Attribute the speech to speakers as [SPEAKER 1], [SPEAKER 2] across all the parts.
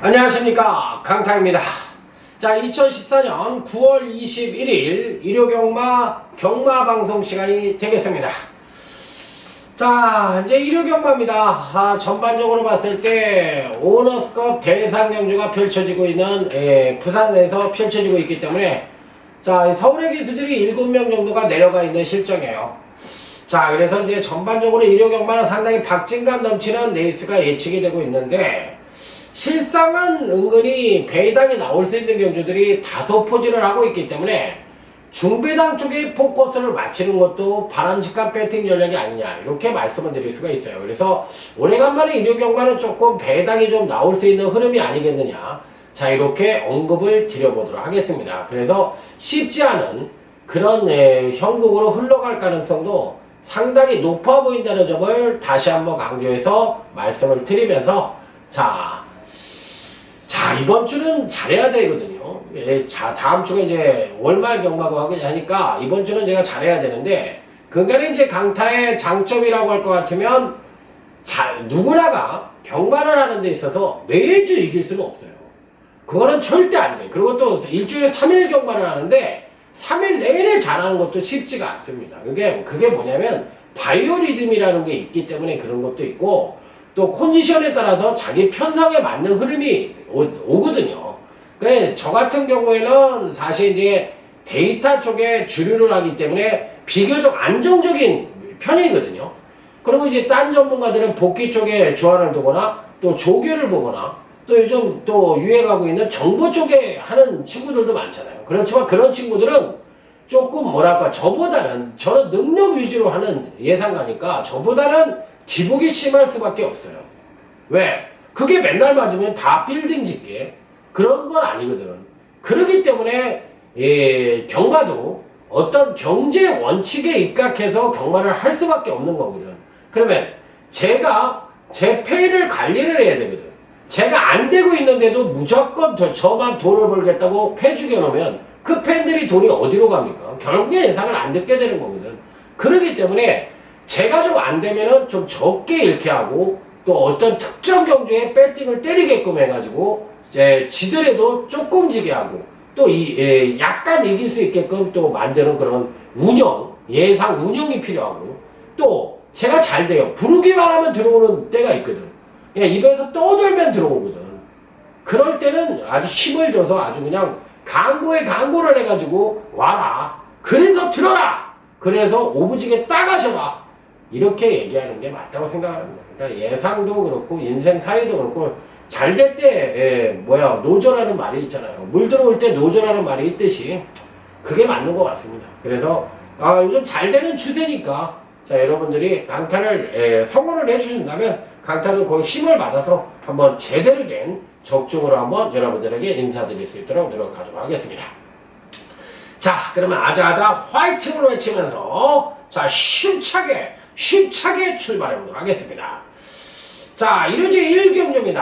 [SPEAKER 1] 안녕하십니까, 강타입니다. 자, 2014년 9월 21일 일요경마 경마방송 시간이 되겠습니다. 자, 이제 일요경마입니다. 전반적으로 봤을 때 오너스컵 대상 경주가 펼쳐지고 있는 부산에서 펼쳐지고 있기 때문에 자, 서울의 기수들이 7명 정도가 내려가 있는 실정이에요. 자, 그래서 이제 전반적으로 일요경마는 상당히 박진감 넘치는 레이스가 예측이 되고 있는데, 실상은 은근히 배당이 나올 수 있는 경주들이 다소 포진을 하고 있기 때문에 중배당 쪽에 포커스를 맞추는 것도 바람직한 배팅 전략이 아니냐, 이렇게 말씀을 드릴 수가 있어요. 그래서 오래간만에 일요경마는 조금 배당이 좀 나올 수 있는 흐름이 아니겠느냐, 자, 이렇게 언급을 드려보도록 하겠습니다. 그래서 쉽지 않은 그런 형국으로 흘러갈 가능성도 상당히 높아 보인다는 점을 다시 한번 강조해서 말씀을 드리면서, 자, 이번 주는 잘해야 되거든요. 자, 다음 주가 이제 월말 경마고 하니까 이번 주는 제가 잘해야 되는데, 그간에 이제 강타의 장점이라고 할 것 같으면, 누구나가 경마를 하는 데 있어서 매주 이길 수는 없어요. 그거는 절대 안 돼. 그리고 또 일주일에 3일 경마를 하는데 3일 내내 잘하는 것도 쉽지가 않습니다. 그게 뭐냐면 바이오리듬이라는 게 있기 때문에 그런 것도 있고, 또 컨디션에 따라서 자기 편성에 맞는 흐름이 오거든요. 그러니까 저 같은 경우에는 사실 이제 데이터 쪽에 주류를 하기 때문에 비교적 안정적인 편이거든요. 그리고 이제 딴 전문가들은 복귀 쪽에 주안을 두거나 또 조교를 보거나 또 요즘 또 유행하고 있는 정보 쪽에 하는 친구들도 많잖아요. 그렇지만 그런 친구들은 조금 뭐랄까, 저는 능력 위주로 하는 예상가니까 저보다는 기복이 심할 수밖에 없어요. 왜? 그게 맨날 맞으면 다 빌딩 짓게 그런 건 아니거든. 그렇기 때문에 경마도 어떤 경제 원칙에 입각해서 경마를 할 수밖에 없는 거거든. 그러면 제가 제 패를 관리를 해야 되거든. 제가 안 되고 있는데도 무조건 저만 돈을 벌겠다고 패 죽여놓으면 그 팬들이 돈이 어디로 갑니까? 결국에 예상을 안 듣게 되는 거거든. 그렇기 때문에 제가 좀 안 되면은 좀 적게 잃게 하고, 또 어떤 특정 경주에 배팅을 때리게끔 해가지고 이제 지더라도 조금 지게 하고, 또 약간 이길 수 있게끔 또 만드는 그런 예상 운영이 필요하고, 또 제가 잘 돼요. 부르기만 하면 들어오는 때가 있거든. 그냥 입에서 떠들면 들어오거든. 그럴 때는 아주 힘을 줘서 아주 그냥 강고를 해가지고 와라. 그래서 들어라. 그래서 오부지게 따가셔라. 이렇게 얘기하는 게 맞다고 생각합니다. 그러니까 예상도 그렇고 인생살이도 그렇고 잘 될 때 노조라는 말이 있잖아요. 물 들어올 때 노조라는 말이 있듯이 그게 맞는 것 같습니다. 그래서 요즘 잘 되는 추세니까 자, 여러분들이 강타를 성원을 해주신다면 강타는 거기 힘을 받아서 한번 제대로 된 적중으로 한번 여러분들에게 인사드릴 수 있도록 노력하도록 하겠습니다. 자, 그러면 아자아자 화이팅으로 외치면서 자, 힘차게 출발해보도록 하겠습니다. 자, 1호제 1경주입니다.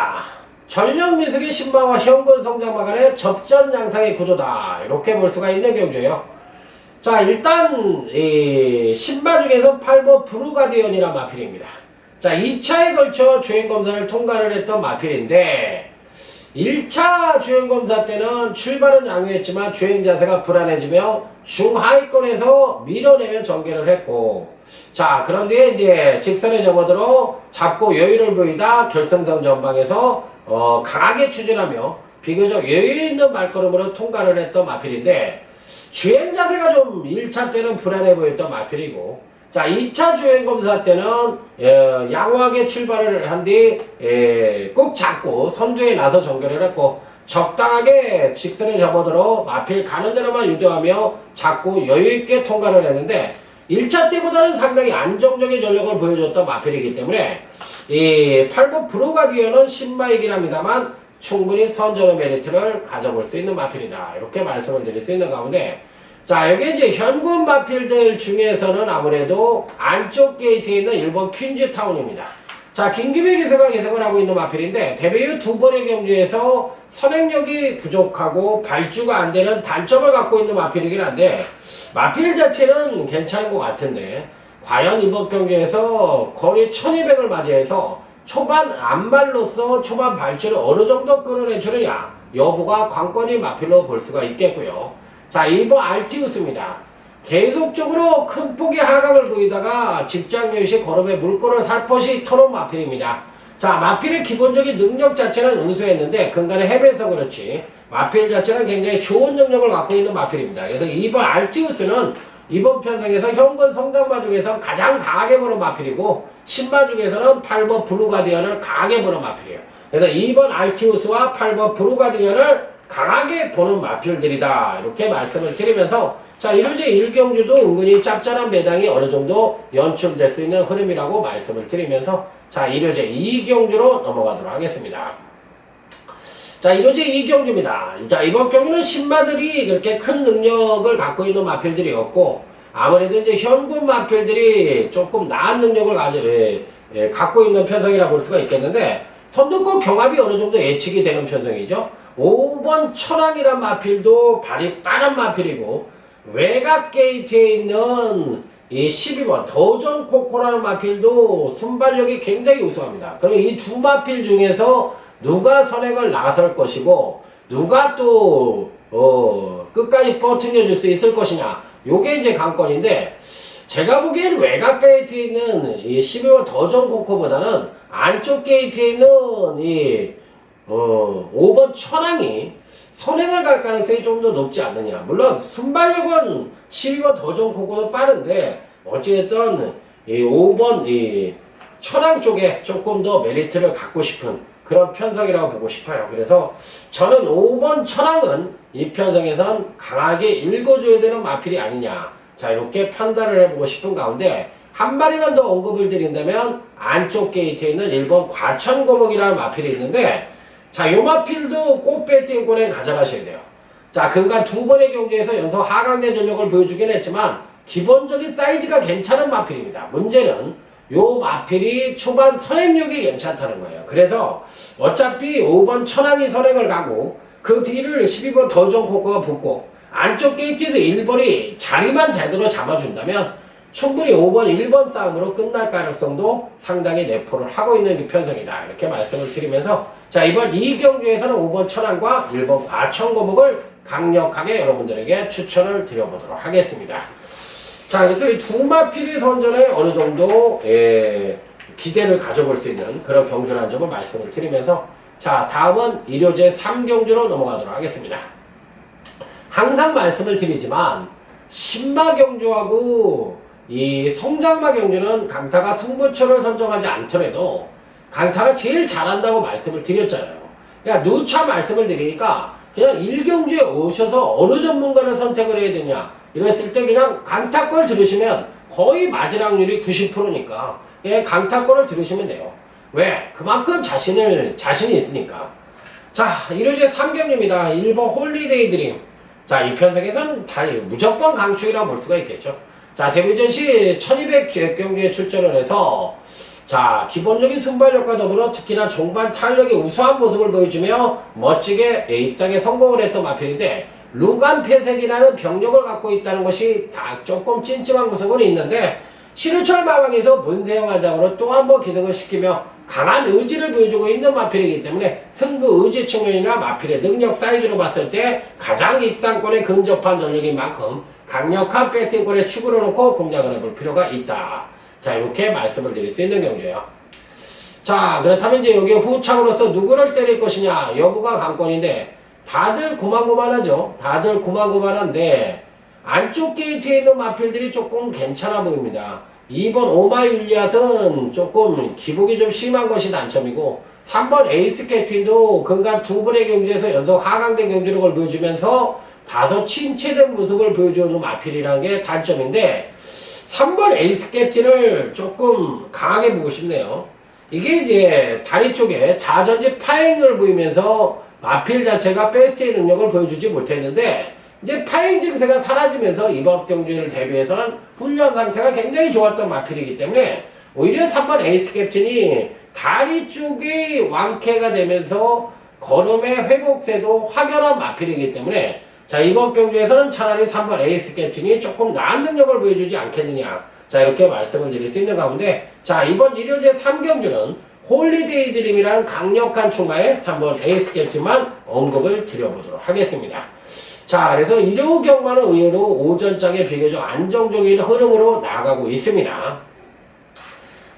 [SPEAKER 1] 전력미숙의 신마와 현권 성장마 간의 접전 양상의 구도다, 이렇게 볼 수가 있는 경주예요. 자, 일단 신마 중에서 8번 브루가디언이란 마필입니다. 자, 2차에 걸쳐 주행검사를 통과를 했던 마필인데, 1차 주행검사 때는 출발은 양호했지만 주행 자세가 불안해지며 중하위권에서 밀어내며 전개를 했고, 자, 그런 뒤에 이제 직선에 접어들어 잡고 여유를 보이다 결승선 전방에서 강하게 추진하며 비교적 여유 있는 발걸음으로 통과를 했던 마필인데, 주행 자세가 좀 1차 때는 불안해 보였던 마필이고, 자, 2차 주행 검사 때는 양호하게 출발을 한 뒤 꾹 잡고 선두에 나서 전개를 했고, 적당하게 직선에 접어들어 마필 가는 대로만 유도하며 잡고 여유있게 통과를 했는데, 1차 때보다는 상당히 안정적인 전력을 보여줬던 마필이기 때문에 이 8번 브루가디언은 신마이긴 합니다만 충분히 선전의 메리트를 가져볼 수 있는 마필이다, 이렇게 말씀을 드릴 수 있는 가운데, 자, 여기 이제 현금 마필들 중에서는 아무래도 안쪽 게이트에 있는 일본 퀸즈타운입니다. 자, 김기배 기수가 계승을 하고 있는 마필인데 데뷔 후 두 번의 경주에서 선행력이 부족하고 발주가 안 되는 단점을 갖고 있는 마필이긴 한데 마필 자체는 괜찮은 것 같은데 과연 이번 경주에서 거리 1200을 맞이해서 초반 안발로서 초반 발주를 어느 정도 끌어내주느냐 여부가 관건이 마필로 볼 수가 있겠고요. 자, 2번 알티우스입니다. 계속적으로 큰 폭의 하강을 보이다가 직장 유시 걸음에 물꼬를 살포시 터놓은 마필입니다. 자, 마필의 기본적인 능력 자체는 우수했는데 근간에 헤매서 그렇지 마필 자체는 굉장히 좋은 능력을 갖고 있는 마필입니다. 그래서 2번 알티우스는 이번 편성에서 현권 성장마 중에서 가장 강하게 보는 마필이고 신마 중에서는 8번 블루가디언을 강하게 보는 마필이에요. 그래서 2번 알티우스와 8번 블루가디언을 강하게 보는 마필들이다 이렇게 말씀을 드리면서 자, 1호제 1경주도 은근히 짭짤한 배당이 어느 정도 연출될 수 있는 흐름이라고 말씀을 드리면서 자, 1호제 2경주로 넘어가도록 하겠습니다. 자, 1호제 2경주입니다. 자, 이번 경주는 신마들이 그렇게 큰 능력을 갖고 있는 마필들이었고 아무래도 이제 현금 마필들이 조금 나은 능력을 갖고 있는 편성이라 볼 수가 있겠는데 선두권 경합이 어느 정도 예측이 되는 편성이죠. 5번 천왕이란 마필도 발이 빠른 마필이고 외곽 게이트에 있는 이 12번 더전 코코라는 마필도 순발력이 굉장히 우수합니다. 그러면 이 두 마필 중에서 누가 선행을 나설 것이고 누가 또 끝까지 버팅겨 줄 수 있을 것이냐 요게 이제 관건인데 제가 보기엔 외곽 게이트에 있는 이 12번 더전 코코보다는 안쪽 게이트에 있는 이 5번 천왕이 선행을 갈 가능성이 좀 더 높지 않느냐. 물론 순발력은 12번 더전 코코는 빠른데 어찌됐든 이 5번 이 천왕 쪽에 조금 더 메리트를 갖고 싶은 그런 편성이라고 보고 싶어요. 그래서 저는 5번 천왕은 이 편성에선 강하게 읽어줘야 되는 마필이 아니냐. 자, 이렇게 판단을 해보고 싶은 가운데 한 마리만 더 언급을 드린다면 안쪽 게이트에 있는 1번 과천거목이라는 마필이 있는데 자, 요 마필도 꼭 배팅권에 가져가셔야 돼요. 자, 근간 두 번의 경기에서 연속 하강된 전력을 보여주긴 했지만 기본적인 사이즈가 괜찮은 마필입니다. 문제는 요 마필이 초반 선행력이 괜찮다는 거예요. 그래서 어차피 5번 천왕이 선행을 가고 그 뒤를 12번 더전 코코가 붙고 안쪽 게이트에서 1번이 자리만 제대로 잡아준다면 충분히 5번 1번 싸움으로 끝날 가능성도 상당히 내포를 하고 있는 편성이다. 이렇게 말씀을 드리면서 자, 이번 2경주에서는 5번 천왕과 1번 과천거목을 강력하게 여러분들에게 추천을 드려보도록 하겠습니다. 자, 그래서 이 두 마필의 선전에 어느 정도 기대를 가져볼 수 있는 그런 경주라는 점을 말씀을 드리면서 자, 다음은 1호제 3경주로 넘어가도록 하겠습니다. 항상 말씀을 드리지만 신마 경주하고 이 성장마 경주는 강타가 승부처를 선정하지 않더라도 강타가 제일 잘한다고 말씀을 드렸잖아요. 그냥 누차 말씀을 드리니까 그냥 1경주에 오셔서 어느 전문가를 선택을 해야 되냐 이랬을 때 그냥 강타 걸 들으시면 거의 맞을 확률이 90%니까 예, 강타 걸을 들으시면 돼요. 왜? 그만큼 자신이 있으니까. 자, 1호제 3경주입니다. 1번 홀리데이 드림. 자, 이 편성에서는 다 무조건 강축이라고 볼 수가 있겠죠. 자, 데뷔전 시 1200경주에 출전을 해서 자, 기본적인 순발력과 더불어 특히나 종반 탄력의 우수한 모습을 보여주며 멋지게 입상에 성공을 했던 마필인데 루간 폐색이라는 병력을 갖고 있다는 것이 다 조금 찜찜한 구석은 있는데 신우철 마왕에서 본세형 한장으로 또 한 번 기승을 시키며 강한 의지를 보여주고 있는 마필이기 때문에 승부 의지 측면이나 마필의 능력 사이즈로 봤을 때 가장 입상권에 근접한 전력인 만큼 강력한 배팅권에 축으로 놓고 공략을 해볼 필요가 있다. 자, 이렇게 말씀을 드릴 수 있는 경주예요. 자, 그렇다면 이제 여기 후창으로서 누구를 때릴 것이냐 여부가 관건인데 다들 고만고만하죠. 다들 고만고만한데 안쪽 게이트에 있는 마필들이 조금 괜찮아 보입니다. 2번 오마율리앗은 조금 기복이 좀 심한 것이 단점이고 3번 에이스 캐핀도 근간 두 번의 경주에서 연속 하강된 경주력을 보여주면서 다소 침체된 모습을 보여주는 마필이라는 게 단점인데 3번 에이스 캡틴을 조금 강하게 보고 싶네요. 이게 이제 다리 쪽에 자전지 파행을 보이면서 마필 자체가 베스트의 능력을 보여주지 못했는데 이제 파행 증세가 사라지면서 이번 경주를 대비해서는 훈련 상태가 굉장히 좋았던 마필이기 때문에 오히려 3번 에이스 캡틴이 다리 쪽이 완쾌가 되면서 걸음의 회복세도 확연한 마필이기 때문에 자, 이번 경주에서는 차라리 3번 에이스 캡틴이 조금 나은 능력을 보여주지 않겠느냐. 자, 이렇게 말씀을 드릴 수 있는 가운데 자, 이번 일요제 3경주는 홀리데이 드림이라는 강력한 출마에 3번 에이스 캡틴만 언급을 드려보도록 하겠습니다. 자, 그래서 일요 경마는 의외로 오전장에 비교적 안정적인 흐름으로 나가고 있습니다.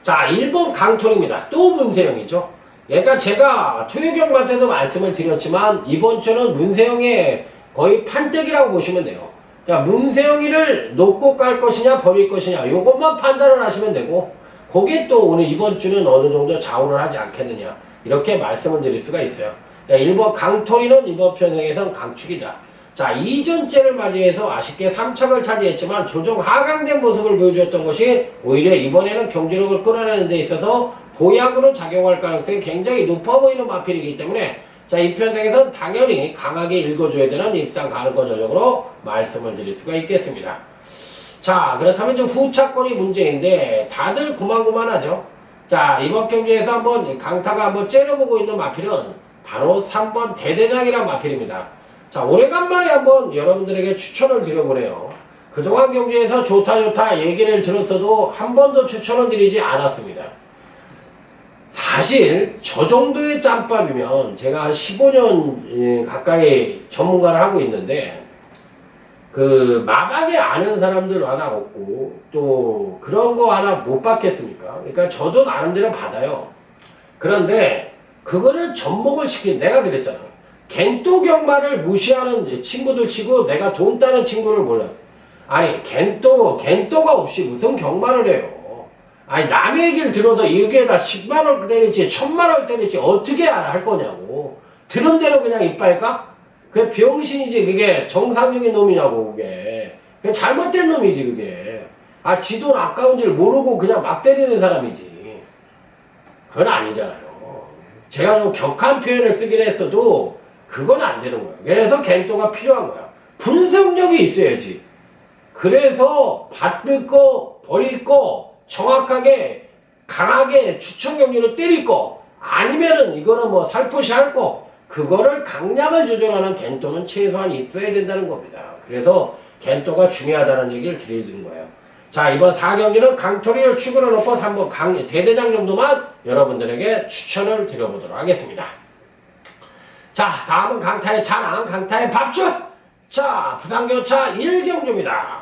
[SPEAKER 1] 자, 1번 강톨입니다. 또 문세영이죠. 그러니까 제가 토요 경마 때도 말씀을 드렸지만 이번 주는 문세영의 거의 판때기라고 보시면 돼요. 자, 문세영이를 놓고 깔 것이냐 버릴 것이냐 이것만 판단을 하시면 되고 거기에 또 오늘 이번 주는 어느 정도 좌우를 하지 않겠느냐 이렇게 말씀을 드릴 수가 있어요. 자, 1번 강토리는 이번 편성에선 강축이다. 자, 이전째를 맞이해서 아쉽게 3착을 차지했지만 조정 하강된 모습을 보여주었던 것이 오히려 이번에는 경제력을 끌어내는 데 있어서 보약으로 작용할 가능성이 굉장히 높아 보이는 마필이기 때문에 자, 이 편성에선 당연히 강하게 읽어줘야 되는 입상 가능권 전력으로 말씀을 드릴 수가 있겠습니다. 자, 그렇다면 이제 후차권이 문제인데 다들 고만고만하죠. 자, 이번 경기에서 한번 강타가 한번 째려보고 있는 마필은 바로 3번 대대장이란 마필입니다. 자, 오래간만에 한번 여러분들에게 추천을 드려보네요. 그동안 경주에서 좋다 얘기를 들었어도 한 번도 추천을 드리지 않았습니다. 사실 저 정도의 짬밥이면 제가 한 15년 가까이 전문가를 하고 있는데 그 마방에 아는 사람들 하나 없고 또 그런 거 하나 못 받겠습니까? 그러니까 저도 나름대로 받아요. 그런데 그거를 접목을 시킨 내가 그랬잖아. 겐토 경마를 무시하는 친구들 치고 내가 돈 따는 친구를 몰랐어. 아니 겐토가 없이 무슨 경마를 해요. 아니 남의 얘기를 들어서 여기에다 10만원 때릴지 1000만원 때릴지 어떻게 할 거냐고. 들은 대로 그냥 이빨까? 그게 병신이지. 그게 정상적인 놈이냐고. 그게 잘못된 놈이지 그게. 아, 지 돈 아까운 줄 모르고 그냥 막 때리는 사람이지. 그건 아니잖아요. 제가 좀 격한 표현을 쓰긴 했어도 그건 안 되는 거야. 그래서 겐토가 필요한 거야. 분석력이 있어야지. 그래서 받을 거, 버릴 거, 정확하게, 강하게 추천 경류로 때릴 거, 아니면은 이거는 뭐 살포시 할 거, 그거를 강약을 조절하는 겐토는 최소한 있어야 된다는 겁니다. 그래서 겐토가 중요하다는 얘기를 드리는 거예요. 자, 이번 4경기는 강토리를 축으로 놓고 3번 대대장 정도만 여러분들에게 추천을 드려보도록 하겠습니다. 자, 다음은 강타의 자랑, 강타의 밥줄! 자, 부산교차 1경주입니다.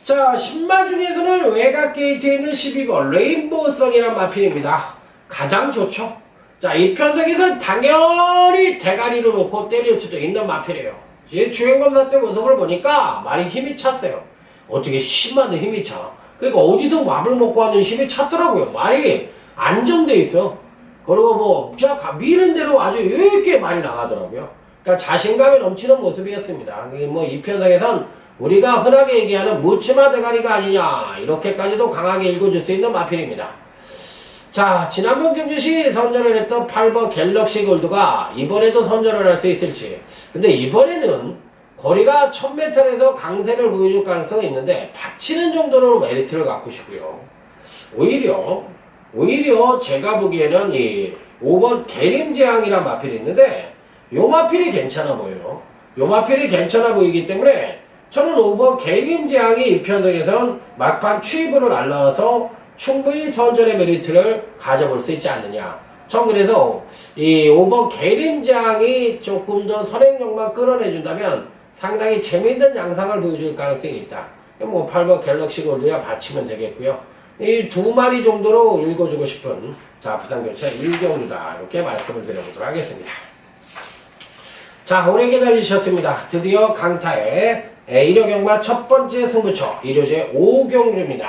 [SPEAKER 1] 자, 10마 중에서는 외곽 게이트에 있는 12번 레인보우선이라는 마필입니다. 가장 좋죠. 자, 이 편성에서 당연히 대가리를 놓고 때릴 수도 있는 마필이에요. 주행검사 때 모습을 보니까 많이 힘이 찼어요. 어떻게 심한데 힘이 차. 그러니까 어디서 밥을 먹고 왔는 힘이 찼더라고요. 말이 안정돼 있어. 그리고 뭐 그냥 미는 대로 아주 이렇게 많이 나가더라고요. 그러니까 자신감이 넘치는 모습이었습니다. 뭐 이 편성에선 우리가 흔하게 얘기하는 묻지마 대가리가 아니냐 이렇게까지도 강하게 읽어줄 수 있는 마필입니다. 자, 지난번 경주시 선전을 했던 8번 갤럭시 골드가 이번에도 선전을 할 수 있을지. 근데 이번에는 거리가 1000m에서 강세를 보여줄 가능성이 있는데 받치는 정도로 메리트를 갖고 싶고요. 오히려 제가 보기에는 이 5번 계림제왕이라는 마필이 있는데 요 마필이 괜찮아 보여요. 요 마필이 괜찮아 보이기 때문에 저는 5번 계림제왕이 이 편성에서는 막판 추이브를 날라와서 충분히 선전의 메리트를 가져볼 수 있지 않느냐. 전 그래서 이 5번 계림제왕이 조금 더 선행력만 끌어내준다면 상당히 재미있는 양상을 보여줄 가능성이 있다. 뭐 8번 갤럭시 골드야 받치면 되겠고요. 이 두 마리 정도로 읽어주고 싶은 자, 부산교차 1경주다. 이렇게 말씀을 드려보도록 하겠습니다. 자, 오래 기다리셨습니다. 드디어 강타의 1호 경마 첫 번째 승부처 일요제 5경주입니다.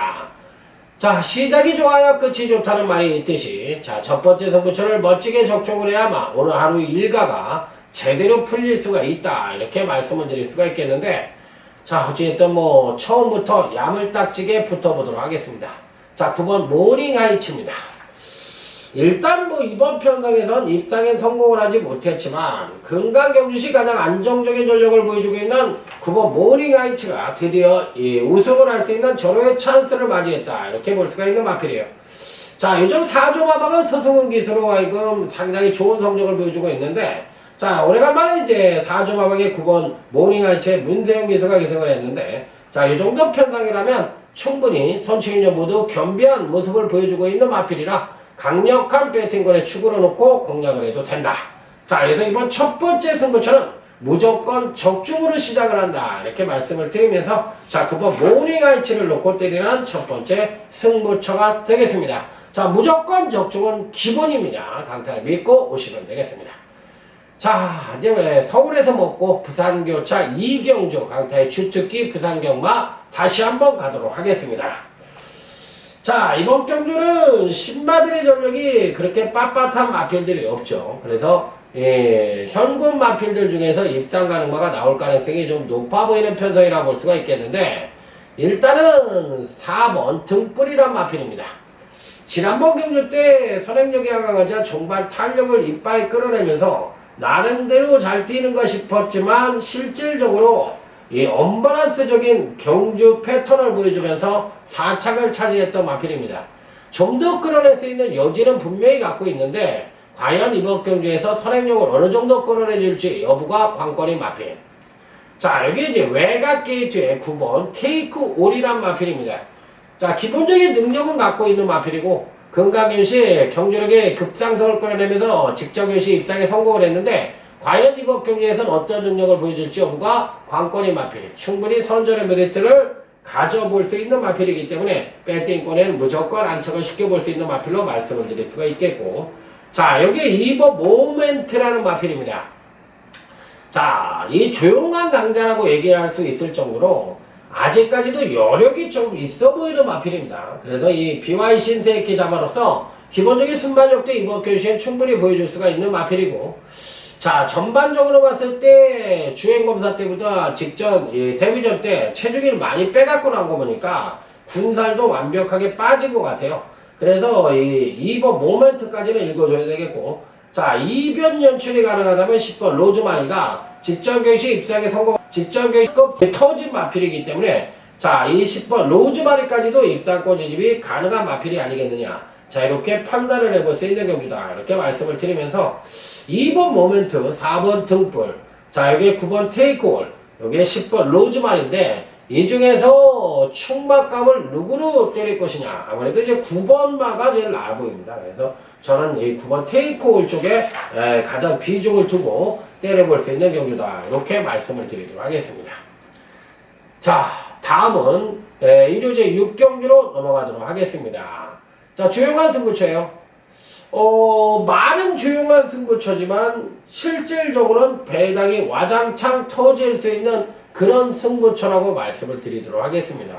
[SPEAKER 1] 자, 시작이 좋아야 끝이 좋다는 말이 있듯이 자, 첫 번째 승부처를 멋지게 적중을 해야만 오늘 하루 일과가 제대로 풀릴 수가 있다. 이렇게 말씀을 드릴 수가 있겠는데 자, 어쨌든 뭐 처음부터 야물딱지게 붙어보도록 하겠습니다. 자, 9번 모닝 하이츠입니다. 일단 뭐 이번 편성에선 입상에 성공을 하지 못했지만 금강경주시 가장 안정적인 전력을 보여주고 있는 9번 모닝아이츠가 드디어 이 우승을 할 수 있는 절호의 찬스를 맞이했다, 이렇게 볼 수가 있는 마필이에요. 자, 요즘 4조 마방은 서승훈 기수로 하여금 상당히 좋은 성적을 보여주고 있는데, 자, 오래간만에 이제 4조 마방의 9번 모닝아이츠의 문세영 기수가 기승을 했는데, 자, 이 정도 편성이라면 충분히 선수인연 모두 겸비한 모습을 보여주고 있는 마필이라 강력한 배팅권에 축으로 놓고 공략을 해도 된다. 자, 그래서 이번 첫 번째 승부처는 무조건 적중으로 시작을 한다, 이렇게 말씀을 드리면서, 자, 9번 모닝아이츠를 놓고 때리는 첫 번째 승부처가 되겠습니다. 자, 무조건 적중은 기본입니다. 강타를 믿고 오시면 되겠습니다. 자, 이제 서울에서 먹고 부산교차 이경주 강타의 주특기 부산경마 다시 한번 가도록 하겠습니다. 자, 이번 경주는 신마들의 전력이 그렇게 빳빳한 마필들이 없죠. 그래서 현군 마필들 중에서 입상 가능마가 나올 가능성이 좀 높아 보이는 편성이라고 볼 수가 있겠는데, 일단은 4번 등불이란 마필입니다. 지난번 경주 때 선행력이 강하자 종반 탄력을 이빠이 끌어내면서 나름대로 잘 뛰는가 싶었지만 실질적으로 이 언밸런스적인 경주 패턴을 보여주면서 4착을 차지했던 마필입니다. 좀 더 끌어낼 수 있는 여지는 분명히 갖고 있는데, 과연 이번 경주에서 선행력을 어느 정도 끌어내줄지 여부가 관건인 마필. 자, 여기 이제 외곽 게이트의 9번 테이크 올이란 마필입니다. 자, 기본적인 능력은 갖고 있는 마필이고, 금강윤시 경주력의 급상승을 끌어내면서 직전윤시 입상에 성공을 했는데, 과연 이번 경기에서는 어떤 능력을 보여줄지 여부가 관건인 마필. 충분히 선전의 메리트를 가져볼 수 있는 마필이기 때문에 배팅권에는 무조건 안착을 시켜볼 수 있는 마필로 말씀을 드릴 수가 있겠고, 자, 여기 2번 모멘트라는 마필입니다. 자, 이 조용한 강자라고 얘기할 수 있을 정도로 아직까지도 여력이 좀 있어 보이는 마필입니다. 그래서 이 BY 신세키 자마로서 기본적인 순발력도 이번 경주에 충분히 보여줄 수가 있는 마필이고, 자, 전반적으로 봤을 때 주행검사 때보다 직전 데뷔전 때 체중을 많이 빼갖고 나온 거 보니까 군살도 완벽하게 빠진 것 같아요. 그래서 이 2번 모멘트까지는 읽어줘야 되겠고, 자, 이변 연출이 가능하다면 10번 로즈마니가 직전 경시 입상에 성공, 직전 경시 터진 마필이기 때문에, 자, 이 10번 로즈마니까지도 입상권 진입이 가능한 마필이 아니겠느냐. 자, 이렇게 판단을 해볼 수 있는 경기다, 이렇게 말씀을 드리면서 2번 모멘트, 4번 등불, 자, 여기 9번 테이크올, 여기 10번 로즈만인데, 이 중에서 충막감을 누구로 때릴 것이냐. 아무래도 이제 9번마가 제일 나아 보입니다. 그래서 저는 이 9번 테이크올 쪽에 가장 비중을 두고 때려볼 수 있는 경주다, 이렇게 말씀을 드리도록 하겠습니다. 자, 다음은 일요제 6경주로 넘어가도록 하겠습니다. 자, 조용한 승부처예요. 말은 조용한 승부처지만 실질적으로는 배당이 와장창 터질 수 있는 그런 승부처라고 말씀을 드리도록 하겠습니다.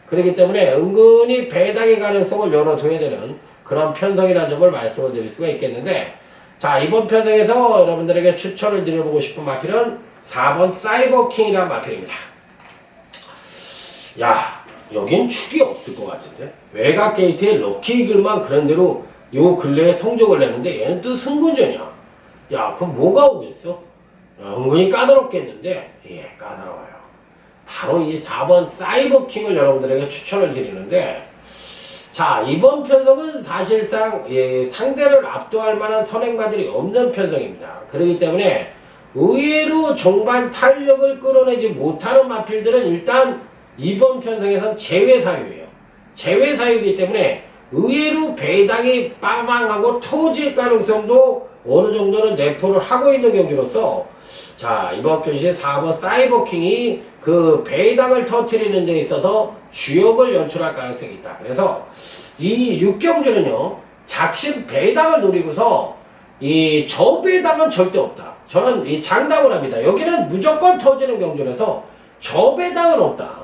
[SPEAKER 1] 그렇기 때문에 은근히 배당의 가능성을 열어둬야 되는 그런 편성이라는 점을 말씀을 드릴 수가 있겠는데, 자, 이번 편성에서 여러분들에게 추천을 드려보고 싶은 마필은 4번 사이버킹이라는 마필입니다. 야, 여긴 축이 없을 것 같은데? 외곽 게이트에 럭키이글만 그런 대로 요 근래에 성적을 내는데 얘는 또 승부전이야. 야, 그럼 뭐가 오겠어? 야, 은근히 까다롭겠는데? 예, 까다로워요. 바로 이 4번 사이버킹을 여러분들에게 추천을 드리는데, 자, 이번 편성은 사실상 상대를 압도할 만한 선행마들이 없는 편성입니다. 그렇기 때문에 의외로 종반 탄력을 끌어내지 못하는 마필들은 일단 이번 편성에선 제외 사유예요. 제외 사유이기 때문에 의외로 배당이 빵빵하고 터질 가능성도 어느 정도는 내포를 하고 있는 경기로서, 자, 이번 경기에 4번 사이버킹이 그 배당을 터뜨리는 데 있어서 주역을 연출할 가능성이 있다. 그래서 이 6경주는요, 작심 배당을 노리고서 이 저배당은 절대 없다. 저는 이 장담을 합니다. 여기는 무조건 터지는 경주라서 저배당은 없다.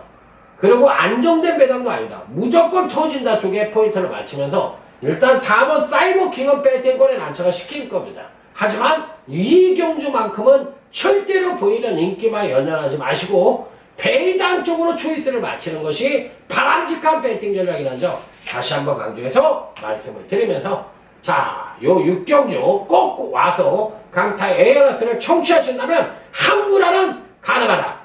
[SPEAKER 1] 그리고 안정된 배당도 아니다. 무조건 터진다 쪽에 포인트를 맞추면서 일단 4번 사이버킹은 배팅권에 난처가 시킬 겁니다. 하지만 이 경주만큼은 절대로 보이는 인기만 연연하지 마시고 배당 쪽으로 초이스를 맞추는 것이 바람직한 배팅 전략이라는 점 다시 한번 강조해서 말씀을 드리면서, 자, 요 육경주 꼭 와서 강타의 에어라스를 청취하신다면 항구라는 가능하다.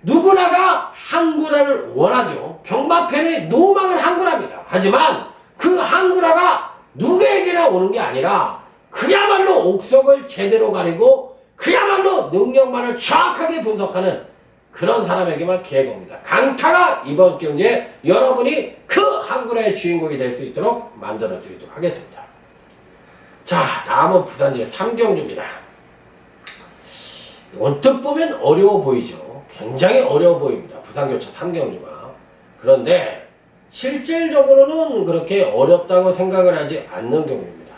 [SPEAKER 1] 누구나가 항구라를 원하죠. 경마팬의 노망은 항구라입니다. 하지만 그 항구라가 누구에게나 오는 게 아니라 그야말로 옥석을 제대로 가리고 그야말로 능력만을 정확하게 분석하는 그런 사람에게만 기회가 옵니다. 강타가 이번 경기에 여러분이 그 항구라의 주인공이 될 수 있도록 만들어 드리도록 하겠습니다. 자, 다음은 부산제 3경주입니다. 언뜻 보면 어려워 보이죠. 굉장히 어려워 보입니다. 부산교차 3경주가. 그런데 실질적으로는 그렇게 어렵다고 생각을 하지 않는 경우입니다.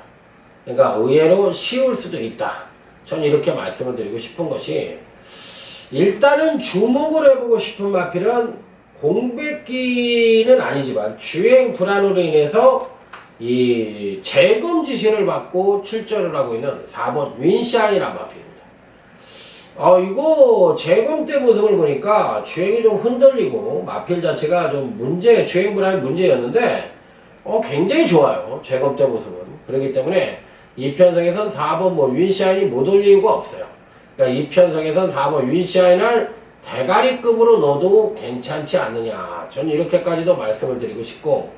[SPEAKER 1] 그러니까 의외로 쉬울 수도 있다. 전 이렇게 말씀을 드리고 싶은 것이, 일단은 주목을 해보고 싶은 마필은 공백기는 아니지만 주행 불안으로 인해서 이 재검 지시를 받고 출전을 하고 있는 4번 윈샤인이라는 마필입니다. 이거 재검 때 모습을 보니까 주행이 좀 흔들리고 마필 자체가 좀 주행 불안이 문제였는데 굉장히 좋아요. 재검 때 모습은. 그렇기 때문에 이 편성에선 4번 윈샤인이 못 올 이유가 없어요. 그러니까 이 편성에선 4번 윈샤인을 대가리급으로 넣어도 괜찮지 않느냐. 전 이렇게까지도 말씀을 드리고 싶고,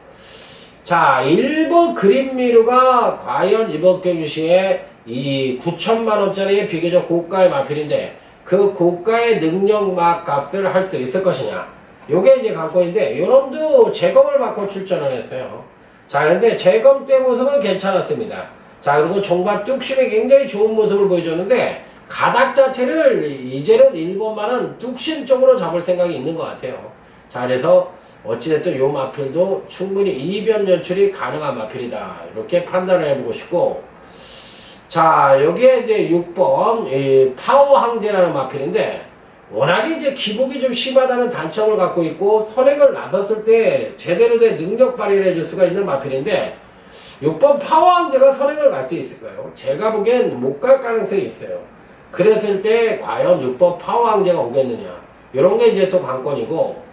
[SPEAKER 1] 자, 1번 그린미르가 과연 이번 경주시에 이 9천만원짜리 비교적 고가의 마필인데 그 고가의 능력막 값을 할 수 있을 것이냐. 요게 이제 관건인데, 요놈도 재검을 받고 출전을 했어요. 자, 그런데 재검 때 모습은 괜찮았습니다. 자, 그리고 종반 뚝심이 굉장히 좋은 모습을 보여줬는데 가닥 자체를 이제는 1번만은 뚝심 쪽으로 잡을 생각이 있는 것 같아요. 자, 그래서 어찌됐든 요 마필도 충분히 이변 연출이 가능한 마필이다. 이렇게 판단을 해보고 싶고, 자, 여기에 이제 6번 이 파워 항제라는 마필인데 워낙에 이제 기복이 좀 심하다는 단점을 갖고 있고 선행을 나섰을 때 제대로 된 능력 발휘를 해줄 수가 있는 마필인데, 6번 파워 항제가 선행을 갈 수 있을까요? 제가 보기엔 못 갈 가능성이 있어요. 그랬을 때 과연 6번 파워 항제가 오겠느냐, 이런 게 이제 또 관건이고,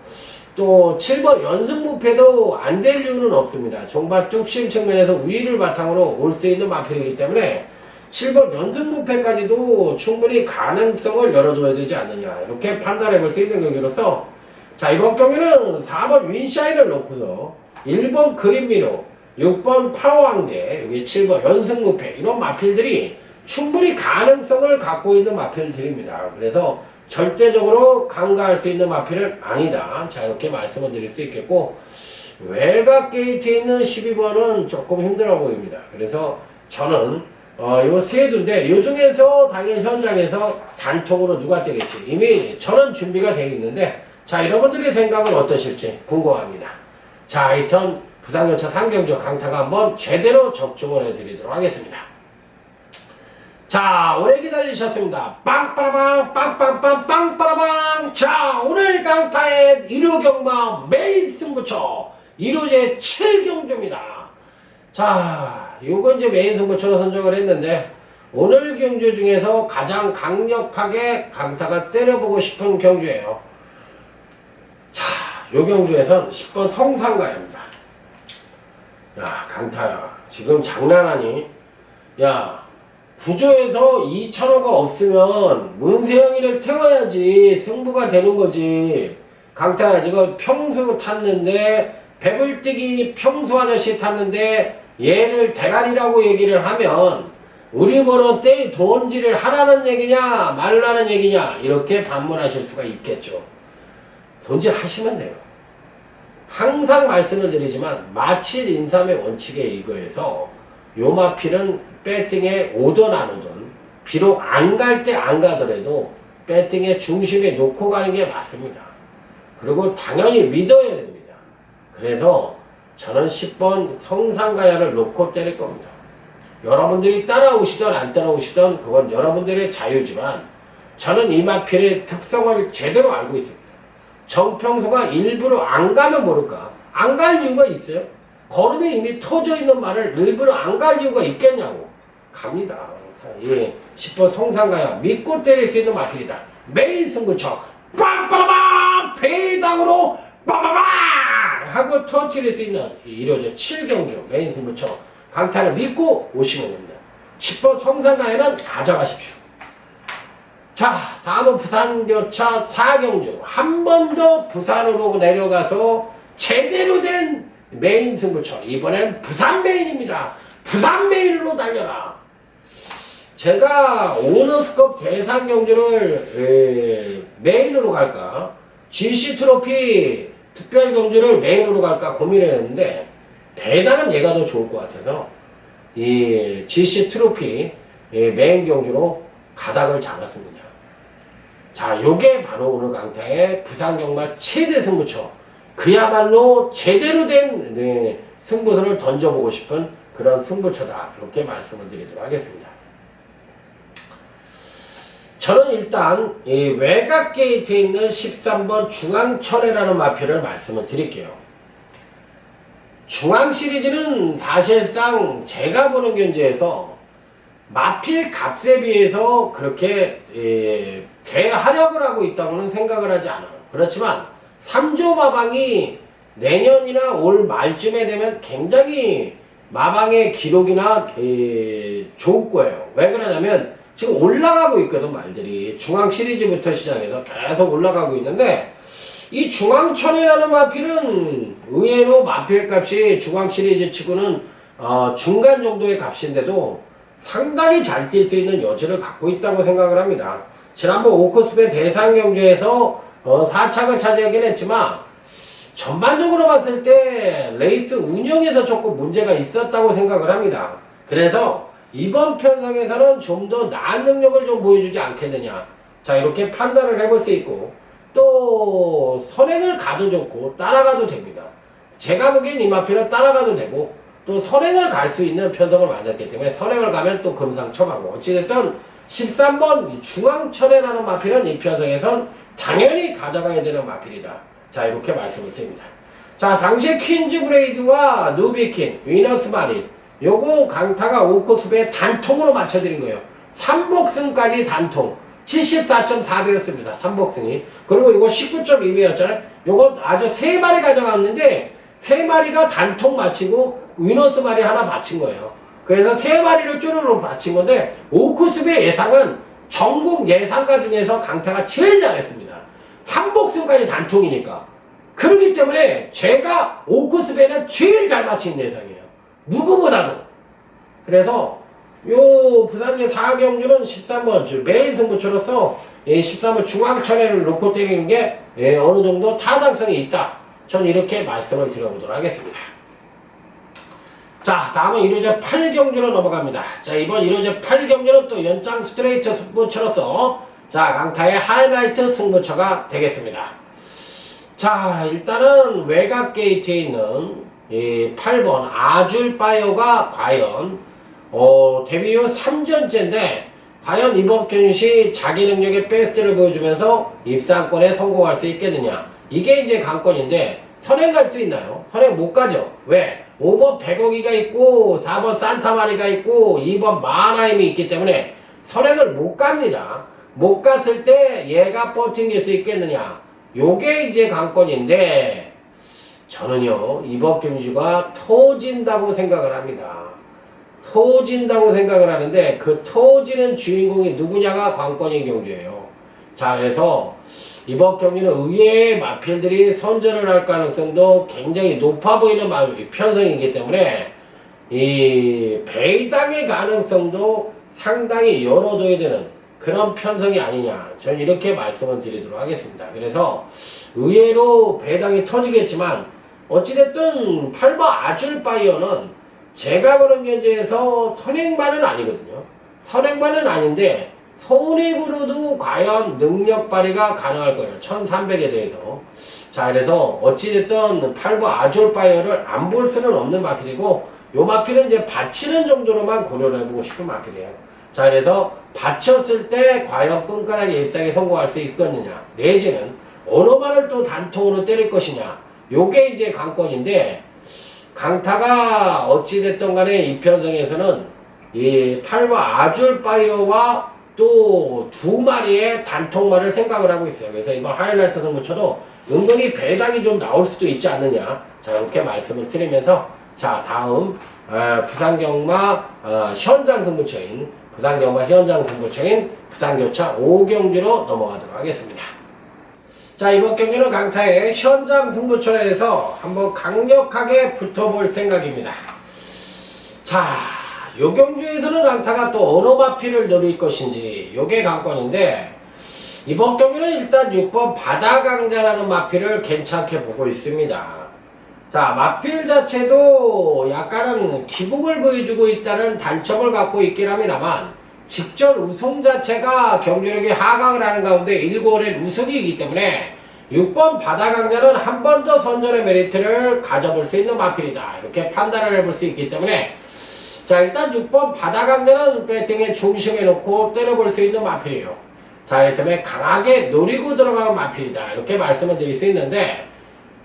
[SPEAKER 1] 또 7번 연승무패도 안 될 이유는 없습니다. 종반 뚝심 측면에서 우위를 바탕으로 올 수 있는 마필이기 때문에 7번 연승무패까지도 충분히 가능성을 열어둬야 되지 않느냐, 이렇게 판단해 볼 수 있는 경기로서, 자, 이번 경기는 4번 윈샤인을 놓고서 1번 그린미로, 6번 파워항제, 여기 7번 연승무패, 이런 마필들이 충분히 가능성을 갖고 있는 마필들입니다. 그래서 절대적으로 간과할 수 있는 마필은 아니다. 자, 이렇게 말씀을 드릴 수 있겠고, 외곽 게이트에 있는 12번은 조금 힘들어 보입니다. 그래서 저는 요 세 두인데, 요 중에서 당연 현장에서 단통으로 누가 때릴지 이미 저는 준비가 되어 있는데, 자, 여러분들의 생각은 어떠실지 궁금합니다. 자, 하여튼 부산교차 3경주 강타가 한번 제대로 적중을 해드리도록 하겠습니다. 자, 오래 기다리셨습니다. 빵빠라방 빵빵빵 빵빠라방. 자, 오늘 강타의 1호 경마 메인 승부처 1호제 7경주입니다. 자, 요거 이제 메인 승부처로 선정을 했는데, 오늘 경주 중에서 가장 강력하게 강타가 때려보고 싶은 경주예요. 자, 요 경주에선 10번 성상가야입니다. 야, 강타야, 지금 장난하니? 야, 구조에서 2,000호가 없으면 문세영이를 태워야지 승부가 되는 거지. 강타야, 지금 평수 탔는데, 배불뛰기 평수 아저씨 탔는데 얘를 대가리라고 얘기를 하면 우리 보러 때 돈질을 하라는 얘기냐 말라는 얘기냐, 이렇게 반문하실 수가 있겠죠. 돈질 하시면 돼요. 항상 말씀을 드리지만 마칠 인삼의 원칙에 의거해서 요 마필은 배팅에 오든 안 오든, 비록 안 갈 때 안 가더라도 배팅의 중심에 놓고 가는 게 맞습니다. 그리고 당연히 믿어야 됩니다. 그래서 저는 10번 성상가야를 놓고 때릴 겁니다. 여러분들이 따라오시던 안 따라오시던 그건 여러분들의 자유지만 저는 이 마필의 특성을 제대로 알고 있습니다. 정평수가 일부러 안 가면 모를까? 안 갈 이유가 있어요? 걸음이 이미 터져 있는 말을 일부러 안 갈 이유가 있겠냐고. 갑니다. 예, 10번 성상가야 믿고 때릴 수 있는 마필이다. 메인 승부처 빵빠라빵 배당으로 빠바방 하고 터뜨릴 수 있는 1호제 7경주 메인 승부처 강타를 믿고 오시면 됩니다. 10번 성산가에는 가져가십시오. 자, 다음은 부산교차 4경주. 한 번 더 부산으로 내려가서 제대로 된 메인 승부처. 이번엔 부산 메인입니다. 부산 메인으로 달려라. 제가 오너스컵 대상 경주를 메인으로 갈까, GC 트로피 특별 경주를 메인으로 갈까 고민했는데 배당은 얘가 더 좋을 것 같아서 이 GC 트로피 메인 경주로 가닥을 잡았습니다. 자, 요게 바로 오늘 강타의 부산 경마 최대 승부처. 그야말로 제대로 된 승부수를 던져보고 싶은 그런 승부처다. 이렇게 말씀을 드리도록 하겠습니다. 저는 일단 이 외곽 게이트에 있는 13번 중앙철회라는 마필을 말씀을 드릴게요. 중앙 시리즈는 사실상 제가 보는 견지에서 마필 값에 비해서 그렇게 대활약을 하고 있다고는 생각을 하지 않아요. 그렇지만 3조 마방이 내년이나 올 말쯤에 되면 굉장히 마방의 기록이나 좋을 거예요. 왜 그러냐면 지금 올라가고 있거든, 말들이. 중앙 시리즈부터 시작해서 계속 올라가고 있는데, 이 중앙천이라는 마필은 의외로 마필 값이 중앙 시리즈 치고는 중간 정도의 값인데도 상당히 잘 뛸 수 있는 여지를 갖고 있다고 생각을 합니다. 지난번 오크스배 대상 경주에서 4착을 차지하긴 했지만 전반적으로 봤을 때 레이스 운영에서 조금 문제가 있었다고 생각을 합니다. 그래서 이번 편성에서는 좀 더 나은 능력을 좀 보여주지 않겠느냐. 자, 이렇게 판단을 해볼 수 있고, 또 선행을 가도 좋고 따라가도 됩니다. 제가 보기엔 이 마필은 따라가도 되고 또 선행을 갈 수 있는 편성을 만났기 때문에 선행을 가면 또 금상첨화고, 어찌됐든 13번 중앙철회라는 마필은 이 편성에선 당연히 가져가야 되는 마필이다. 자, 이렇게 말씀을 드립니다. 자, 당시에 퀸즈 브레이드와 누비킨, 위너스 마린, 요거 강타가 5코스배에 단통으로 맞춰드린 거예요. 3복승까지 단통. 74.4배였습니다. 3복승이. 그리고 이거 19.2배였잖아요. 요거 아주 3마리 가져갔는데 3마리가 단통 맞히고 위너스 마리 하나 맞힌 거예요. 그래서 3마리를 쭈르륵 맞힌 건데 5코스배 예상은 전국 예상가 중에서 강타가 제일 잘했습니다. 3복승까지 단통이니까. 그렇기 때문에 제가 5코스배는 제일 잘 맞힌 예상이에요. 누구보다도. 그래서 요 부산제 4경주는 13번 메인 승부처로서 13번 중앙천회를 놓고 때리는 게 어느 정도 타당성이 있다. 전 이렇게 말씀을 드려보도록 하겠습니다. 자, 다음은 1호제 8경주로 넘어갑니다. 자, 이번 1호제 8경주는 또 연장 스트레이트 승부처로서 자, 강타의 하이라이트 승부처가 되겠습니다. 자, 일단은 외곽 게이트에 있는 8번 아줄바이오가 과연 데뷔 후 3전째인데 과연 이번 경시 자기 능력의 베스트를 보여주면서 입상권에 성공할 수 있겠느냐. 이게 이제 관건인데 선행 갈 수 있나요? 선행 못 가죠. 왜? 5번 백억이가 있고 4번 산타마리가 있고 2번 마하나임이 있기 때문에 선행을 못 갑니다. 못 갔을 때 얘가 버팅길 수 있겠느냐. 요게 이제 관건인데 저는요, 이번 경주가 터진다고 생각을 합니다. 터진다고 생각을 하는데 그 터지는 주인공이 누구냐가 관건인 경주예요. 자, 그래서 이번 경기는 의외의 마필들이 선전을 할 가능성도 굉장히 높아 보이는 편성이기 때문에 이 배당의 가능성도 상당히 열어둬야 되는 그런 편성이 아니냐. 저는 이렇게 말씀을 드리도록 하겠습니다. 그래서 의외로 배당이 터지겠지만 어찌됐든 8번 아줄바이어는 제가 보는 견제에서 선행만은 아니거든요. 선행만은 아닌데 선행으로도 과연 능력 발휘가 가능할 거예요. 1300에 대해서. 자, 그래서 어찌됐든 8번 아줄바이어를 안 볼 수는 없는 마필이고 요 마필은 이제 받치는 정도로만 고려를 해보고 싶은 마필이에요. 자, 그래서 받쳤을 때 과연 끈끈하게 일상에 성공할 수 있겠느냐, 내지는 어느 말을 또 단통으로 때릴 것이냐, 요게 이제 관건인데 강타가 어찌됐든 간에 이 편성에서는 이 8번 아줄바이어와 또 2마리의 단통말을 생각을 하고 있어요. 그래서 이번 하이라이트 승부처도 은근히 배당이 좀 나올 수도 있지 않느냐. 자, 이렇게 말씀을 드리면서 자, 다음 부산경마 현장 승부처인 부산교차 5경주로 넘어가도록 하겠습니다. 자, 이번 경주는 강타의 현장 승부처에서 한번 강력하게 붙어볼 생각입니다. 자, 요 경주에서는 강타가 또 어느 마필을 노릴 것인지 요게 관건인데, 이번 경기는 일단 6번 바다강자라는 마필을 괜찮게 보고 있습니다. 자, 마필 자체도 약간은 기복을 보여주고 있다는 단점을 갖고 있긴 합니다만, 직전 우승 자체가 경주력이 하강을 하는 가운데 7월의 우승이기 때문에 6번 바다강자는 한 번 더 선전의 메리트를 가져볼 수 있는 마필이다, 이렇게 판단을 해볼 수 있기 때문에, 자, 일단 6번 바다강자는 배팅의 중심에 놓고 때려볼 수 있는 마필이에요. 자, 이렇기 때문에 강하게 노리고 들어가는 마필이다, 이렇게 말씀을 드릴 수 있는데,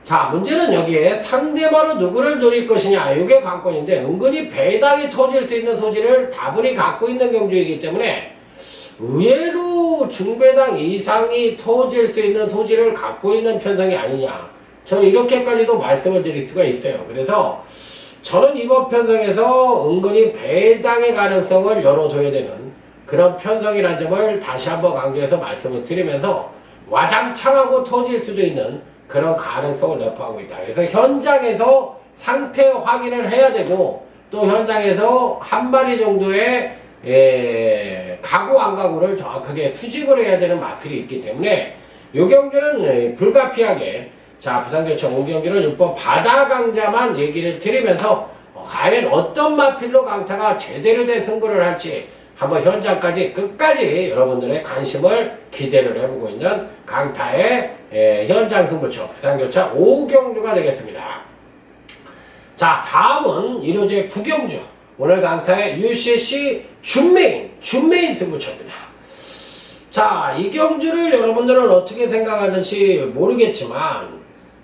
[SPEAKER 1] 자, 문제는 여기에 상대방은 누구를 노릴 것이냐, 이게 관건인데, 은근히 배당이 터질 수 있는 소지를 다분히 갖고 있는 경주이기 때문에 의외로 중배당 이상이 터질 수 있는 소지를 갖고 있는 편성이 아니냐, 저는 이렇게까지도 말씀을 드릴 수가 있어요. 그래서 저는 이번 편성에서 은근히 배당의 가능성을 열어줘야 되는 그런 편성이라는 점을 다시 한번 강조해서 말씀을 드리면서, 와장창하고 터질 수도 있는 그런 가능성을 내포하고 있다. 그래서 현장에서 상태 확인을 해야 되고, 또 현장에서 한 마리 정도의 가구 안 가구를 정확하게 수집을 해야 되는 마필이 있기 때문에 이 경기는 불가피하게, 자, 부산교청 5경기는 6번 바다강자만 얘기를 드리면서 과연 어떤 마필로 강타가 제대로 된 승부를 할지 한번 현장까지 끝까지 여러분들의 관심을 기대를 해보고 있는 강타의 현장 승부처 부산교차 5경주가 되겠습니다. 자, 다음은 1호제 9경주, 오늘 강타의 UCC 준메인 승부처입니다. 자, 이 경주를 여러분들은 어떻게 생각하는지 모르겠지만,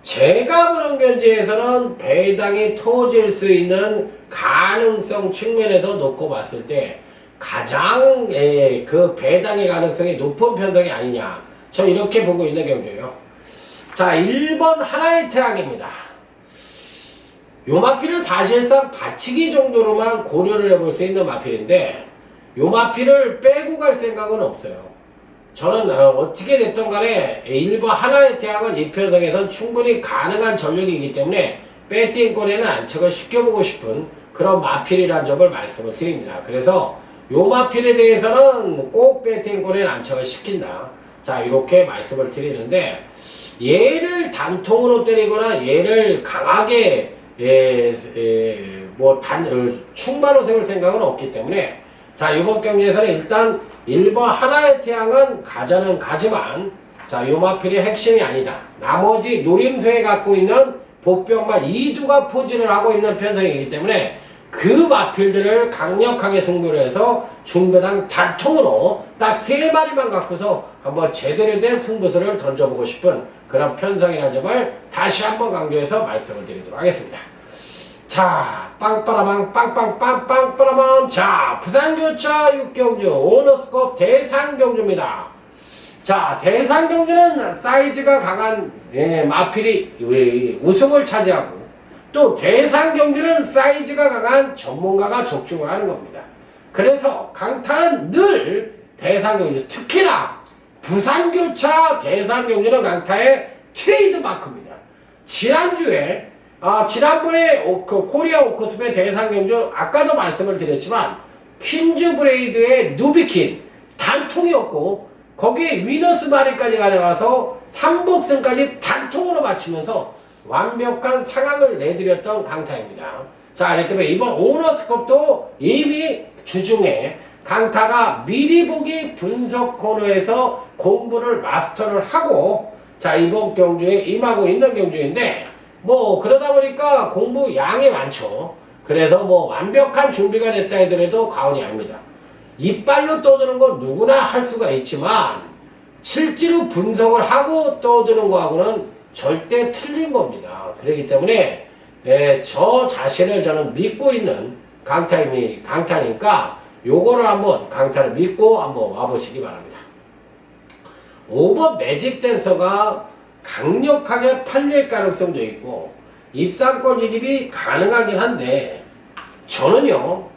[SPEAKER 1] 제가 보는 견지에서는 배당이 터질 수 있는 가능성 측면에서 놓고 봤을 때 가장 그 배당의 가능성이 높은 편성이 아니냐, 저 이렇게 보고 있는 경주예요. 자, 1번 하나의 태양입니다. 요 마필은 사실상 받치기 정도로만 고려를 해볼 수 있는 마필인데, 요 마필을 빼고 갈 생각은 없어요. 저는 어떻게 됐든 간에 1번 하나의 태양은 이 편성에선 충분히 가능한 전력이기 때문에 배팅권에는 안착을 시켜보고 싶은 그런 마필이라는 점을 말씀을 드립니다. 그래서 요 마필에 대해서는 꼭 배팅권에는 안착을 시킨다, 자, 이렇게 말씀을 드리는데, 얘를 단통으로 때리거나 얘를 강하게 충마로 세울 생각은 없기 때문에, 자, 이번 경기에서는 일단 1번 하나의 태양은 가자는 가지만, 자, 요 마필이 핵심이 아니다. 나머지 노림수에 갖고 있는 복병만 2두가 포진을 하고 있는 편성이기 때문에 그 마필들을 강력하게 승부를 해서 중배당 단통으로 딱 3마리만 갖고서 한번 제대로 된 승부수를 던져보고 싶은 그런 편성이라는 점을 다시 한번 강조해서 말씀을 드리도록 하겠습니다. 자, 빵빠라망 빵빵빵빵빠라망. 자, 부산교차 6경주 오너스컵 대상경주입니다. 자, 대상경주는 사이즈가 강한 마필이 우승을 차지하고, 또 대상경주는 사이즈가 강한 전문가가 적중을 하는 겁니다. 그래서 강타는 늘 대상경주, 특히나 부산교차 대상경주는 강타의 트레이드 마크입니다. 지난주에 지난번에 코리아 오크스페 대상경주, 아까도 말씀을 드렸지만 퀸즈 브레이드의 누비킨 단통이었고, 거기에 위너스 마리까지 가져가서 3복승까지 단통으로 마치면서 완벽한 상황을 내드렸던 강타입니다. 자, 그렇기 때문에 이번 오너스컵도 이미 주중에 강타가 미리 보기 분석 코너에서 공부를 마스터를 하고, 자, 이번 경주에 임하고 있는 경주인데, 그러다 보니까 공부 양이 많죠. 그래서 완벽한 준비가 됐다 하더라도 과언이 아닙니다. 이빨로 떠드는 건 누구나 할 수가 있지만, 실제로 분석을 하고 떠드는 거하고는 절대 틀린 겁니다. 그렇기 때문에 저 자신을 저는 믿고 있는 강타니까 요거를 한번 강타를 믿고 한번 와보시기 바랍니다. 5번 매직 댄서가 강력하게 팔릴 가능성도 있고, 입상권 진입이 가능하긴 한데 저는요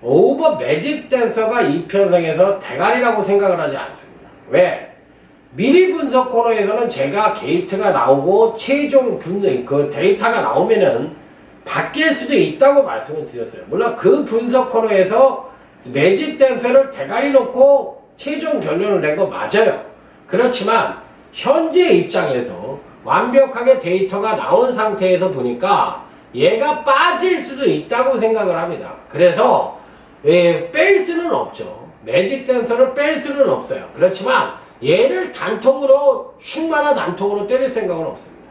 [SPEAKER 1] 오버 매직 댄서가 이 편성에서 대가리라고 생각을 하지 않습니다. 왜? 미리 분석 코너에서는 제가 게이트가 나오고 최종 그 데이터가 나오면은 바뀔 수도 있다고 말씀을 드렸어요. 물론 그 분석 코너에서 매직 댄서를 대가리 놓고 최종 결론을 낸 거 맞아요. 그렇지만 현재 입장에서 완벽하게 데이터가 나온 상태에서 보니까 얘가 빠질 수도 있다고 생각을 합니다. 그래서 뺄 수는 없죠. 매직 댄서를 뺄 수는 없어요. 그렇지만 얘를 단통으로 흉만한 단통으로 때릴 생각은 없습니다.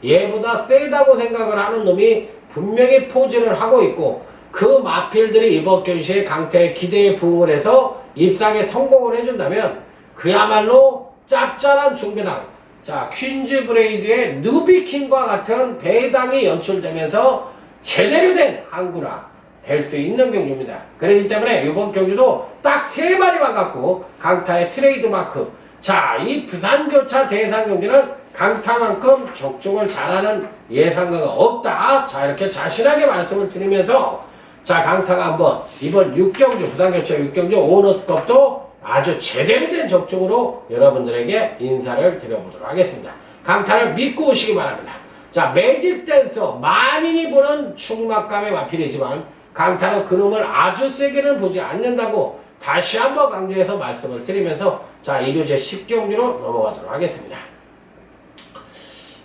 [SPEAKER 1] 얘보다 세다고 생각을 하는 놈이 분명히 포진을 하고 있고 그 마필들이 이번 경시에 강태의 기대에 부응을 해서 입상에 성공을 해준다면 그야말로 짭짤한 중배당, 자 퀸즈 브레이드의 누비킹과 같은 배당이 연출되면서 제대로 된 항구라 될 수 있는 경주입니다. 그렇기 때문에 이번 경주도 딱 3마리만 갖고 강타의 트레이드마크, 자 이 부산교차 대상 경기는 강타만큼 적중을 잘하는 예상가가 없다. 자 이렇게 자신하게 말씀을 드리면서 자 강타가 한번 이번 6경주 부산교차 6경주 오너스컵도 아주 제대로 된 적중으로 여러분들에게 인사를 드려보도록 하겠습니다. 강타를 믿고 오시기 바랍니다. 자 매직 댄서 만인이 보는 충막감의 마필이지만 강타는 그놈을 아주 세게는 보지 않는다고 다시 한번 강조해서 말씀을 드리면서 자 1호제 10경주로 넘어가도록 하겠습니다.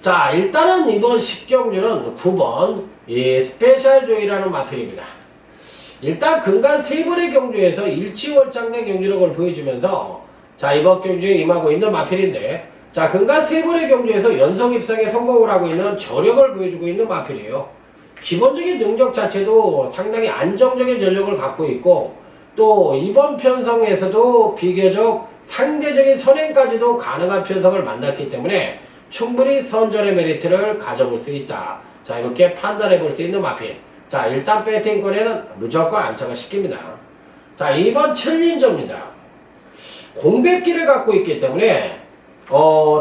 [SPEAKER 1] 자 일단은 이번 10경주는 9번 이 스페셜 조이라는 마필입니다. 일단 근간 3번의 경주에서 일치월장된 경주력을 보여주면서 자 이번 경주에 임하고 있는 마필인데 자 근간 3번의 경주에서 연속 입상에 성공을 하고 있는 저력을 보여주고 있는 마필이에요. 기본적인 능력 자체도 상당히 안정적인 전력을 갖고 있고 또 이번 편성에서도 비교적 상대적인 선행까지도 가능한 편성을 만났기 때문에 충분히 선전의 메리트를 가져볼 수 있다. 자 이렇게 판단해 볼 수 있는 마필. 자 일단 배팅권에는 무조건 안착을 시킵니다. 자 이번 챌린저입니다. 공백기를 갖고 있기 때문에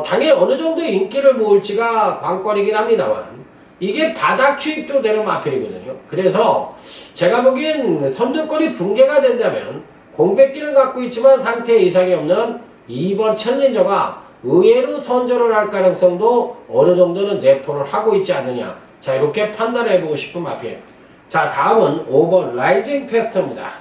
[SPEAKER 1] 당연히 어느 정도의 인기를 모을지가 관건이긴 합니다만 이게 바닥 추입도 되는 마필이거든요. 그래서 제가 보기엔 선두권이 붕괴가 된다면 공백기는 갖고 있지만 상태 이상이 없는 2번 챌린저가 의외로 선전을 할 가능성도 어느 정도는 내포를 하고 있지 않느냐. 자 이렇게 판단해보고 싶은 마필. 자 다음은 5번 라이징 페스트입니다.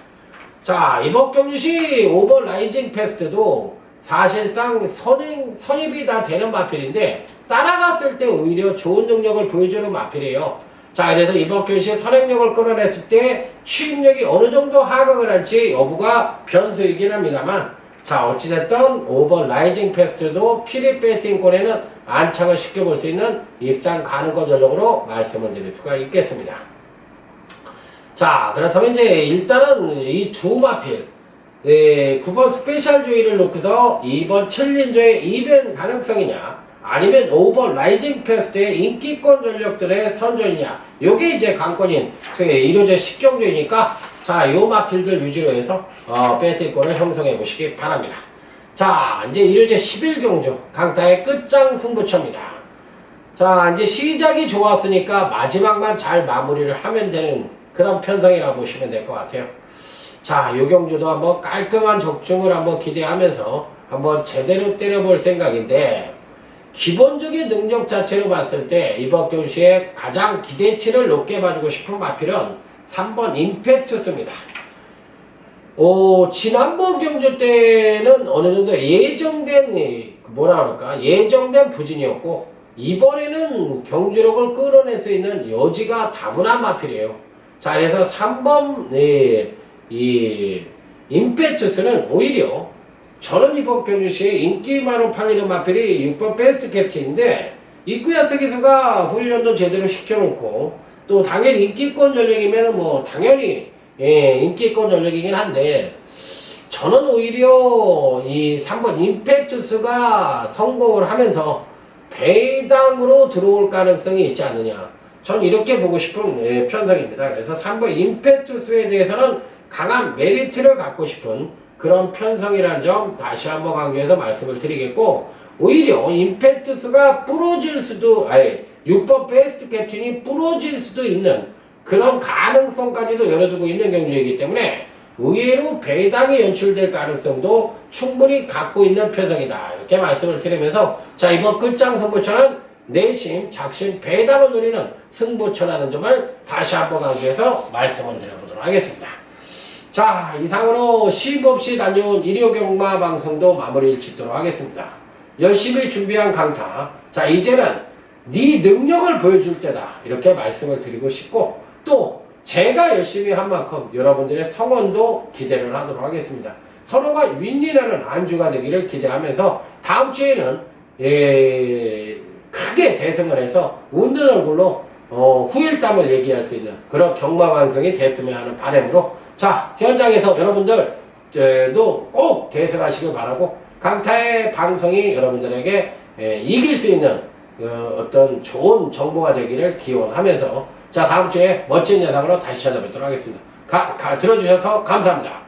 [SPEAKER 1] 자 이번 경주시 5번 라이징 페스트도 사실상 선입이 다 되는 마필인데 따라갔을 때 오히려 좋은 능력을 보여주는 마필이에요. 자 그래서 이번 경주시 선행력을 끌어냈을 때 추입력이 어느 정도 하강을 할지 여부가 변수이긴 합니다만 자 어찌됐든 5번 라이징 페스트도 피리 배팅권에는 안착을 시켜볼 수 있는 입상 가능권 전력으로 말씀을 드릴 수가 있겠습니다. 자 그렇다면 이제 일단은 이 두 마필 9번 스페셜 조이를 놓고서 2번 챌린저의 이변 가능성이냐 아니면 5번 라이징 페스트의 인기권 전력들의 선전이냐 요게 이제 관건인 1호제 10경주이니까 자 요 마필들 위주로 해서 배팅권을 형성해 보시기 바랍니다. 자 이제 1호제 11경주 강타의 끝장 승부처입니다. 자 이제 시작이 좋았으니까 마지막만 잘 마무리를 하면 되는 그런 편성이라고 보시면 될 것 같아요. 자, 요 경주도 한번 깔끔한 적중을 한번 기대하면서 한번 제대로 때려볼 생각인데 기본적인 능력 자체로 봤을 때 이번 경주에 가장 기대치를 높게 봐주고 싶은 마필은 3번 임페투스입니다. 지난번 경주 때는 어느 정도 예정된 예정된 부진이었고 이번에는 경주력을 끌어낼 수 있는 여지가 다분한 마필이에요. 자 그래서 3번 이 임페투스는 오히려 저는 이번 경주시에 인기만으로 팔리는 마필이 6번 베스트 캡틴인데 이쿠야스 기수가 훈련도 제대로 시켜놓고 또 당연히 인기권 전력이면 뭐 당연히 인기권 전력이긴 한데 저는 오히려 이 3번 임페투스가 성공을 하면서 배당으로 들어올 가능성이 있지 않느냐 전 이렇게 보고 싶은 편성입니다. 그래서 3번 임페투스에 대해서는 강한 메리트를 갖고 싶은 그런 편성이라는 점 다시 한번 강조해서 말씀을 드리겠고 오히려 임페투스가 부러질 수도 6번 베스트 캡틴이 부러질 수도 있는 그런 가능성까지도 열어두고 있는 경주이기 때문에 의외로 배당이 연출될 가능성도 충분히 갖고 있는 표정이다. 이렇게 말씀을 드리면서 자, 이번 끝장 승부처는 내심, 작심, 배당을 노리는 승부처라는 점을 다시 한번 강조해서 말씀을 드려보도록 하겠습니다. 자, 이상으로 쉼 없이 다녀온 일요경마 방송도 마무리를 짓도록 하겠습니다. 열심히 준비한 강타. 자, 이제는 네 능력을 보여줄 때다. 이렇게 말씀을 드리고 싶고 또 제가 열심히 한 만큼 여러분들의 성원도 기대를 하도록 하겠습니다. 서로가 윈윈하는 안주가 되기를 기대하면서 다음 주에는 크게 대승을 해서 웃는 얼굴로 후일담을 얘기할 수 있는 그런 경마 방송이 됐으면 하는 바람으로 자, 현장에서 여러분들도 꼭 대승하시길 바라고 강타의 방송이 여러분들에게 이길 수 있는 어떤 좋은 정보가 되기를 기원하면서 자, 다음 주에 멋진 영상으로 다시 찾아뵙도록 하겠습니다. 들어주셔서 감사합니다.